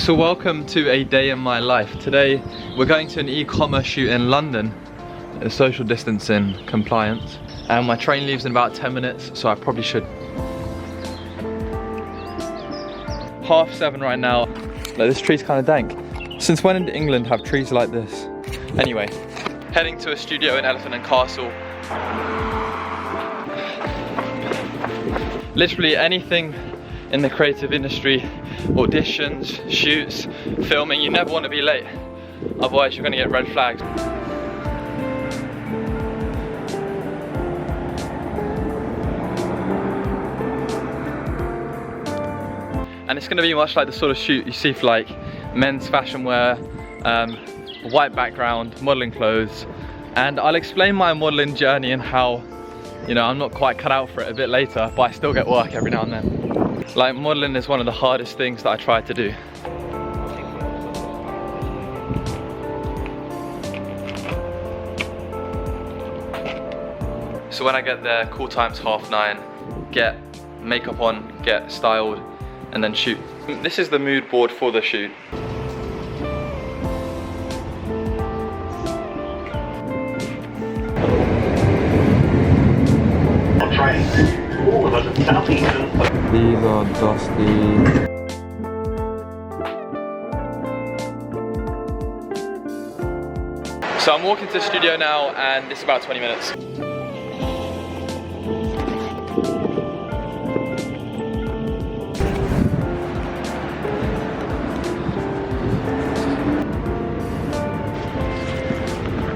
So welcome to a day in my life. Today we're going to an e-commerce shoot in London, social distancing compliance, and my train leaves in about 10 minutes, so I probably should. 7:30 right now. Like, this tree's kind of dank. Since when did England have trees like this? Anyway, heading to a studio in Elephant and Castle. Literally anything in the creative industry, auditions, shoots, filming, you never want to be late, otherwise you're going to get red flags. And it's going to be much like the sort of shoot you see for like men's fashion wear, white background, modelling clothes, and I'll explain my modelling journey and how, you know, I'm not quite cut out for it a bit later, but I still get work every now and then. Like, modelling is one of the hardest things that I try to do. So when I get there, call time's 9:30, get makeup on, get styled, and then shoot. This is the mood board for the shoot. These are dusty. So I'm walking to the studio now, and it's about 20 minutes.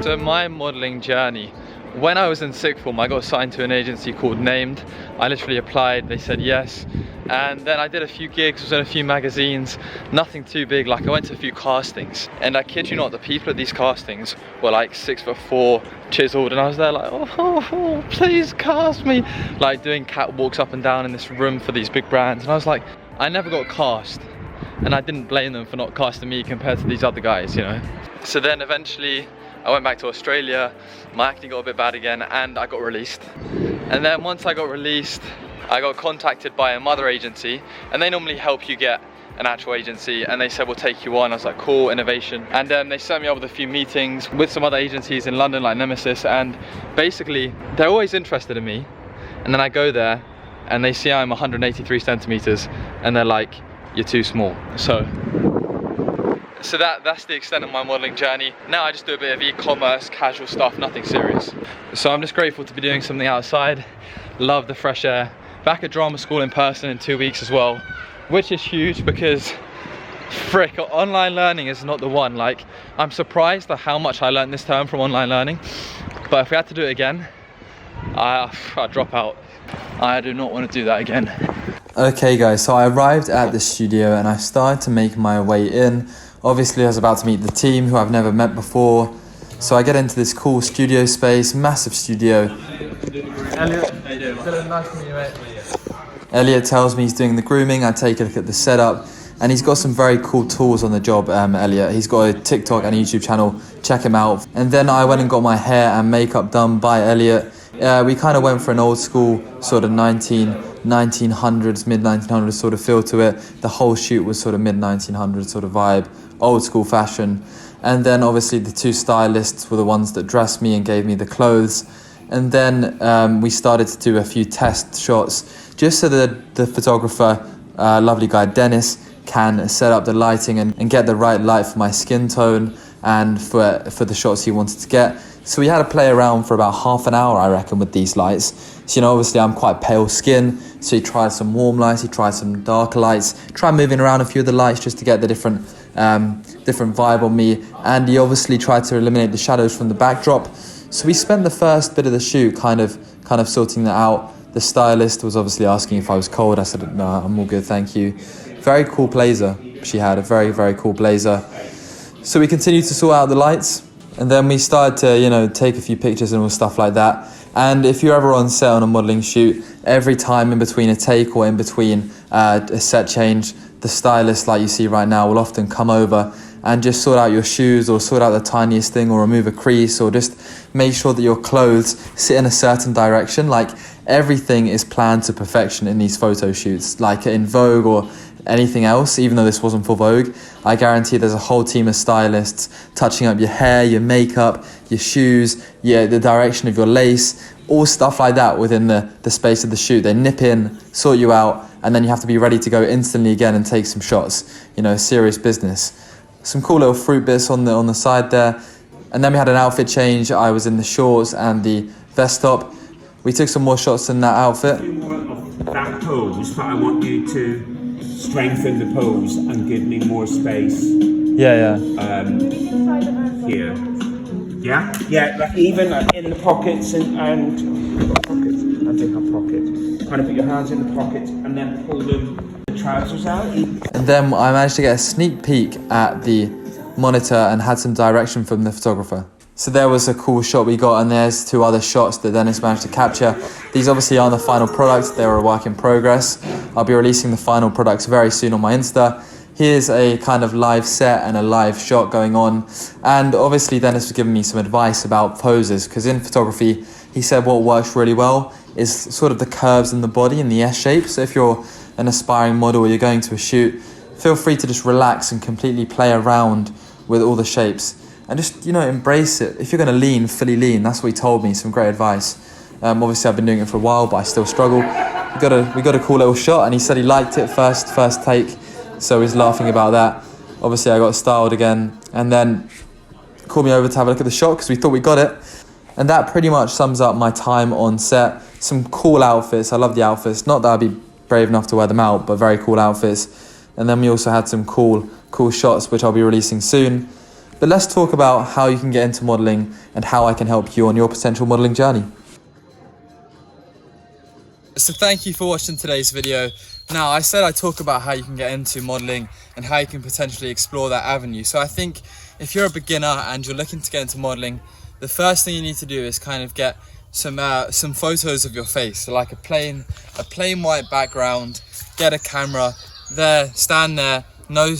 So my modelling journey. When I was in sixth form, I got signed to an agency called Named. I literally applied, they said yes. And then I did a few gigs, was in a few magazines, nothing too big. Like, I went to a few castings. And I kid you not, the people at these castings were like 6'4", chiseled. And I was there like, oh, please cast me. Like, doing catwalks up and down in this room for these big brands. And I was like, I never got cast. And I didn't blame them for not casting me compared to these other guys, you know. So then eventually, I went back to Australia, my acne got a bit bad again, and I got released. And then once I got released, I got contacted by a mother agency, and they normally help you get an actual agency, and they said, we'll take you on. I was like, cool, innovation. And then they sent me up with a few meetings with some other agencies in London, like Nemesis, and basically, they're always interested in me. And then I go there, and they see I'm 183 centimeters, and they're like, you're too small. So that's the extent of my modelling journey. Now I just do a bit of e-commerce, casual stuff, nothing serious. So I'm just grateful to be doing something outside. Love the fresh air. Back at drama school in person in 2 weeks as well, which is huge because, frick, online learning is not the one. Like, I'm surprised at how much I learned this term from online learning, but if we had to do it again, I'd drop out. I do not want to do that again. Okay guys, so I arrived at the studio and I started to make my way in. Obviously I was about to meet the team who I've never met before. So I get into this cool studio space, massive studio. Elliot, how you doing? Nice to meet you, mate. Elliot tells me he's doing the grooming. I take a look at the setup and he's got some very cool tools on the job, Elliot. He's got a TikTok and a YouTube channel, check him out. And then I went and got my hair and makeup done by Elliot. We kind of went for an old school sort of 1900s, mid-1900s sort of feel to it. The whole shoot was sort of mid-1900s sort of vibe, old school fashion. And then obviously the two stylists were the ones that dressed me and gave me the clothes. And then we started to do a few test shots just so that the photographer, lovely guy Dennis, can set up the lighting and get the right light for my skin tone and for the shots he wanted to get. So we had to play around for about half an hour, I reckon, with these lights. So, you know, obviously I'm quite pale skin, so he tried some warm lights, he tried some darker lights, tried moving around a few of the lights just to get the different vibe on me. And he obviously tried to eliminate the shadows from the backdrop. So we spent the first bit of the shoot kind of sorting that out. The stylist was obviously asking if I was cold. I said, no, I'm all good, thank you. Very cool blazer. She had a very, very cool blazer. So we continued to sort out the lights. And then we started to, you know, take a few pictures and all stuff like that. And if you're ever on set on a modelling shoot, every time in between a take or in between a set change, the stylist, like you see right now, will often come over and just sort out your shoes or sort out the tiniest thing or remove a crease or just make sure that your clothes sit in a certain direction. Like, everything is planned to perfection in these photo shoots. Like in Vogue or anything else, even though this wasn't for Vogue. I guarantee there's a whole team of stylists touching up your hair, your makeup, your shoes, the direction of your lace, all stuff like that within the space of the shoot. They nip in, sort you out, and then you have to be ready to go instantly again and take some shots. You know, serious business. Some cool little fruit bits on the side there. And then we had an outfit change. I was in the shorts and the vest top. We took some more shots in that outfit. That pose, but I want you to strengthen the pose and give me more space. Yeah. Here. Yeah, like even in the pockets and pockets. I think have pockets. Kind of put your hands in the pockets and then pull the trousers out. And then I managed to get a sneak peek at the monitor and had some direction from the photographer. So there was a cool shot we got, and there's 2 other shots that Dennis managed to capture. These obviously aren't the final products, they were a work in progress. I'll be releasing the final products very soon on my Insta. Here's a kind of live set and a live shot going on. And obviously Dennis was giving me some advice about poses, because in photography, he said what works really well is sort of the curves in the body and the S shape. So if you're an aspiring model or you're going to a shoot, feel free to just relax and completely play around with all the shapes. And just, embrace it. If you're going to lean, fully lean. That's what he told me, some great advice. Obviously, I've been doing it for a while, but I still struggle. We got a cool little shot, and he said he liked it first take. So he's laughing about that. Obviously, I got styled again. And then called me over to have a look at the shot, because we thought we got it. And that pretty much sums up my time on set. Some cool outfits. I love the outfits. Not that I'd be brave enough to wear them out, but very cool outfits. And then we also had some cool shots, which I'll be releasing soon. But let's talk about how you can get into modelling and how I can help you on your potential modelling journey. So thank you for watching today's video. Now, I said I'd talk about how you can get into modelling and how you can potentially explore that avenue. So I think if you're a beginner and you're looking to get into modelling, the first thing you need to do is kind of get some photos of your face. So like a plain white background, get a camera there, stand there, no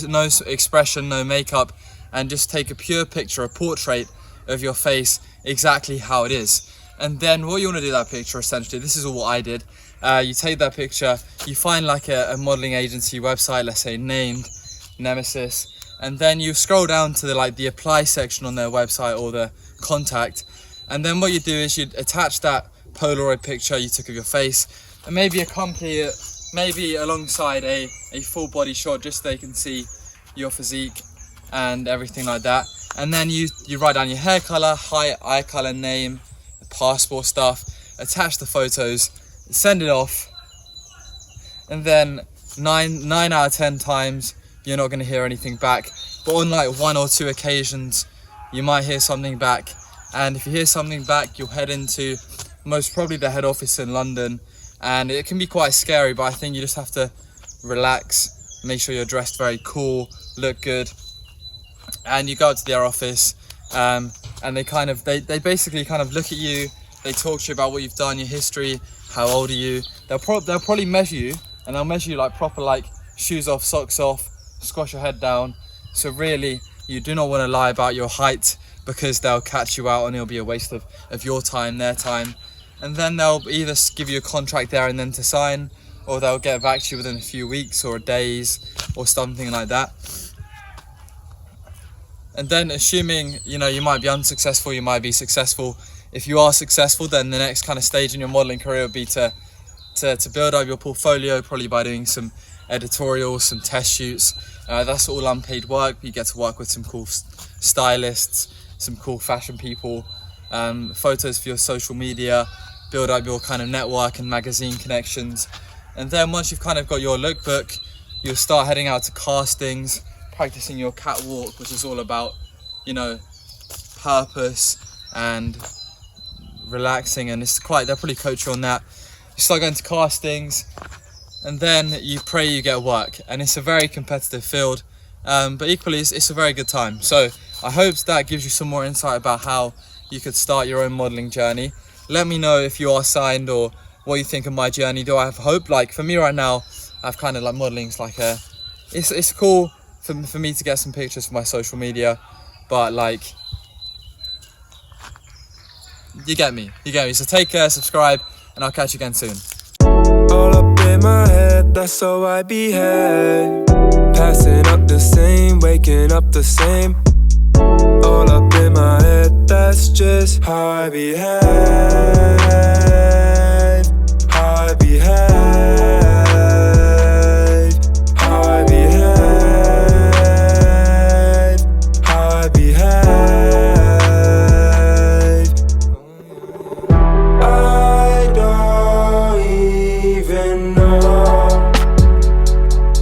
expression, no makeup, and just take a pure picture, a portrait of your face exactly how it is. And then what you want to do that picture, essentially, this is all what I did. You take that picture, you find like a modeling agency website, let's say named Nemesis, and then you scroll down to the apply section on their website or the contact. And then what you do is you attach that Polaroid picture you took of your face and maybe accompany it, maybe alongside a full body shot, just so they can see your physique and everything like that. And then you write down your hair color, height, eye color, name, passport stuff, attach the photos, send it off, and then 9 out of 10 times you're not going to hear anything back, but on like 1 or 2 occasions you might hear something back. And if you hear something back, you'll head into most probably the head office in London, and it can be quite scary, but I think you just have to relax, make sure you're dressed very cool, look good, and you go out to their office, and they basically kind of look at you, they talk to you about what you've done, your history, how old are you. They'll probably measure you, and they'll measure you like proper, like shoes off, socks off, squash your head down. So really, you do not want to lie about your height, because they'll catch you out and it'll be a waste of your time, their time. And then they'll either give you a contract there and then to sign, or they'll get back to you within a few weeks or days or something like that. And then assuming, you might be unsuccessful, you might be successful. If you are successful, then the next kind of stage in your modeling career would be to build up your portfolio, probably by doing some editorials, some test shoots. That's all unpaid work. You get to work with some cool stylists, some cool fashion people, photos for your social media, build up your kind of network and magazine connections. And then once you've kind of got your lookbook, you'll start heading out to castings, practicing your catwalk, which is all about, purpose and relaxing, and they'll probably coach you on that. You start going to castings, and then you pray you get work, and it's a very competitive field, but equally it's a very good time. So I hope that gives you some more insight about how you could start your own modeling journey. Let me know if you are signed or what you think of my journey. Do I have hope? Like for me right now, I've kind of like modeling's like it's cool for me to get some pictures for my social media, but like, you get me. So take care, subscribe, and I'll catch you again soon. All up in my head, that's how I behave. Passing up the same, waking up the same. All up in my head, that's just how I behave.